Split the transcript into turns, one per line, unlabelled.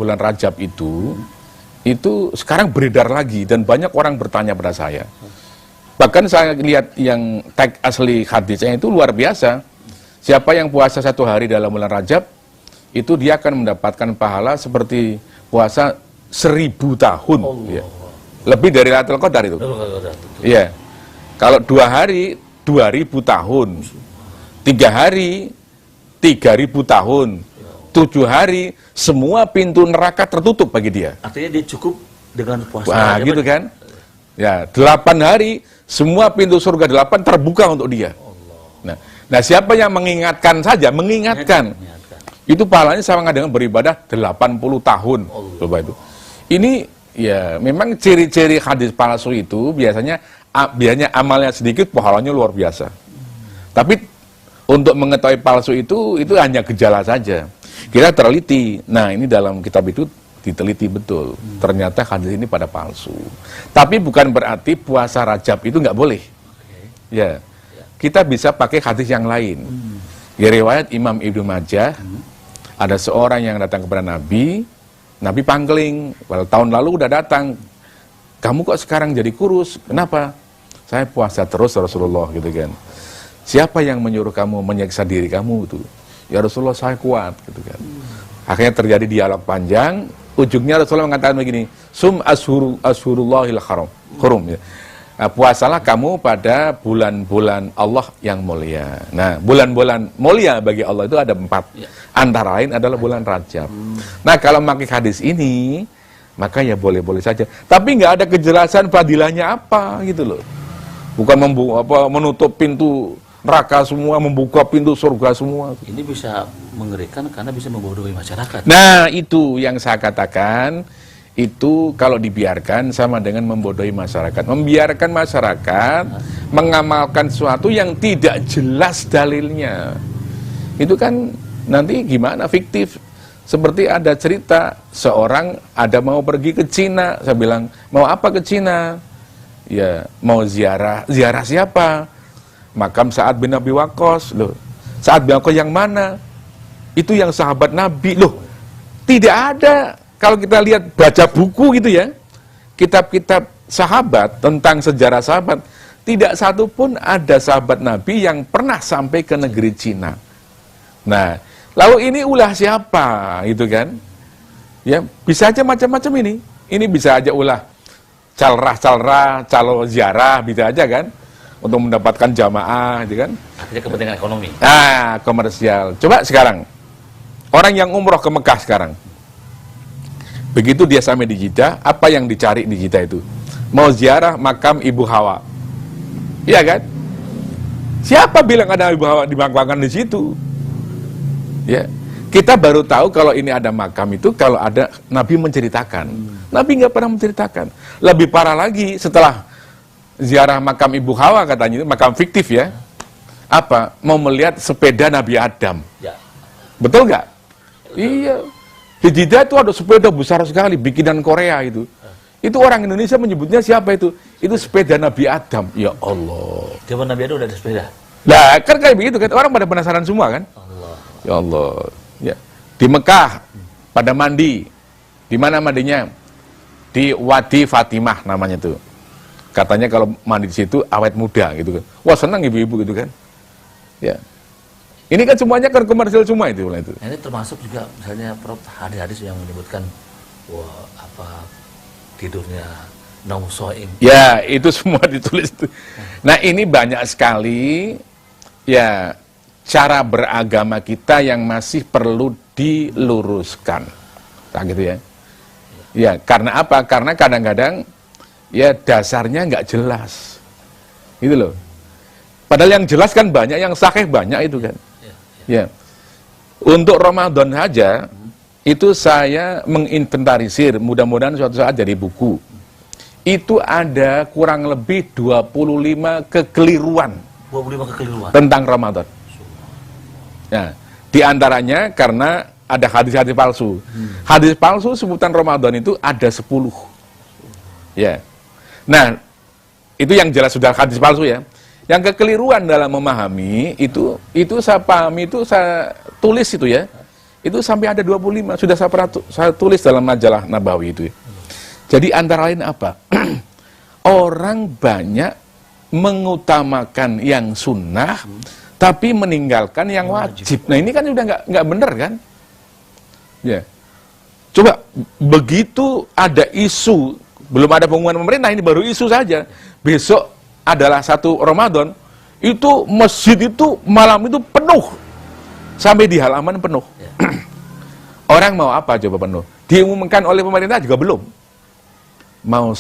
bulan Rajab itu sekarang beredar lagi dan banyak orang bertanya pada saya. Bahkan saya lihat yang tag asli hadisnya itu luar biasa. Siapa yang puasa 1 hari dalam bulan Rajab, itu dia akan mendapatkan pahala seperti puasa 1000 tahun. Ya. Lebih dari Lailatul Qadar itu. Iya. Kalau 2 hari, 2000 tahun. 3 hari, 3000 tahun. 7 hari, semua pintu neraka tertutup bagi dia.
Artinya dia cukup dengan puasa.
Wah, gitu kan? Ya, 8 hari, semua pintu surga 8 terbuka untuk dia. Nah, siapa yang mengingatkan saja, mengingatkan. Itu pahalanya sama dengan beribadah 80 tahun. Coba itu. Ini ya memang ciri-ciri hadis palsu itu biasanya amalnya sedikit, pahalanya luar biasa. Tapi untuk mengetahui palsu itu hanya gejala saja. Kita teliti. Nah, ini dalam kitab itu diteliti betul. Ternyata hadis ini pada palsu. Tapi bukan berarti puasa Rajab itu nggak boleh. Ya, kita bisa pakai hadis yang lain. Di riwayat Imam Ibnu Majah, ada seorang yang datang kepada Nabi pangling, well, tahun lalu udah datang, kamu kok sekarang jadi kurus, kenapa? Saya puasa terus Rasulullah, gitu kan. Siapa yang menyuruh kamu menyiksa diri kamu itu? Ya Rasulullah, saya kuat, gitu kan. Akhirnya terjadi dialog panjang, ujungnya Rasulullah mengatakan begini, sum ashurullahil hurum, ya. Nah, puasalah kamu pada bulan-bulan Allah yang mulia. Nah, bulan-bulan mulia bagi Allah itu ada 4. Antara lain adalah bulan Rajab. Nah, kalau memakai hadis ini, maka ya boleh-boleh saja. Tapi nggak ada kejelasan fadilahnya apa gitu loh. Bukan menutup pintu neraka semua, membuka pintu surga semua.
Ini bisa mengerikan karena bisa membodohi masyarakat.
Nah, itu yang saya katakan. Itu kalau dibiarkan sama dengan membodohi masyarakat. Membiarkan masyarakat mengamalkan sesuatu yang tidak jelas dalilnya. Itu kan nanti gimana, fiktif. Seperti ada cerita seorang ada mau pergi ke Cina. Saya bilang, mau apa ke Cina? Ya, mau ziarah. Ziarah siapa? Makam Sa'ad bin Abi Waqqas. Loh, Sa'ad bin Waqqas yang mana? Itu yang sahabat Nabi. Loh, tidak ada. Kalau kita lihat, baca buku gitu ya, kitab-kitab sahabat, tentang sejarah sahabat, tidak satu pun ada sahabat Nabi yang pernah sampai ke negeri Cina. Nah, lalu ini ulah siapa, gitu kan? Ya, bisa aja macam-macam ini. Ini bisa aja ulah calrah-calrah, calo ziarah, bisa aja kan? Untuk mendapatkan jamaah, gitu kan?
Akhirnya kepentingan ekonomi.
Nah, komersial. Coba sekarang, orang yang umroh ke Mekah sekarang, begitu dia sampai di Jeddah, apa yang dicari di Jeddah itu? Mau ziarah makam Ibu Hawa. Iya kan? Siapa bilang ada Ibu Hawa dimakamkan di situ? Ya. Kita baru tahu kalau ini ada makam itu kalau ada Nabi menceritakan. Nabi nggak pernah menceritakan. Lebih parah lagi setelah ziarah makam Ibu Hawa katanya itu makam fiktif ya. Apa? Mau melihat sepeda Nabi Adam.
Ya.
Betul nggak? Iya. Di Jeddah itu ada sepeda besar sekali, bikinan Korea itu. Itu orang Indonesia menyebutnya siapa itu? Itu sepeda Nabi Adam. Ya Allah.
Zaman Nabi Adam udah ada sepeda.
Lah, kan kayak begitu kan. Orang pada penasaran semua kan?
Allah.
Ya Allah. Ya. Di Mekah, pada mandi. Di mana mandinya? Di Wadi Fatimah namanya tuh. Katanya kalau mandi di situ awet muda gitu kan. Wah, senang ibu-ibu gitu kan. Ya. Ini kan semuanya kan komersial semua itu.
Nah, ini termasuk juga misalnya hadis-hadis yang menyebutkan wah apa tidurnya nausoim.
Ya, itu semua ditulis. Nah, ini banyak sekali ya cara beragama kita yang masih perlu diluruskan. Nah, gitu ya. Ya, karena apa? Karena kadang-kadang ya dasarnya nggak jelas. Gitu loh. Padahal yang jelas kan banyak, yang sahih banyak itu kan. Ya, untuk Ramadan saja itu saya menginventarisir, mudah-mudahan suatu saat jadi buku. Itu ada kurang lebih 25 kekeliruan.
25 kekeliruan
tentang Ramadan. Nah, diantaranya karena ada hadis-hadis palsu. Hadis palsu sebutan Ramadan itu ada 10. Ya. Nah, itu yang jelas sudah hadis palsu ya. Yang kekeliruan dalam memahami itu saya pahami, itu saya tulis itu ya. Itu sampai ada 25, sudah saya tulis dalam majalah Nabawi itu. Jadi antara lain apa? Orang banyak mengutamakan yang sunnah, tapi meninggalkan yang wajib. Nah ini kan udah nggak bener kan? Ya. Coba begitu ada isu, belum ada pengumuman pemerintah, ini baru isu saja. Besok adalah 1 Ramadan, itu masjid itu malam itu penuh. Sampai di halaman penuh. Orang mau apa coba penuh? Diumumkan oleh pemerintah juga belum. Mau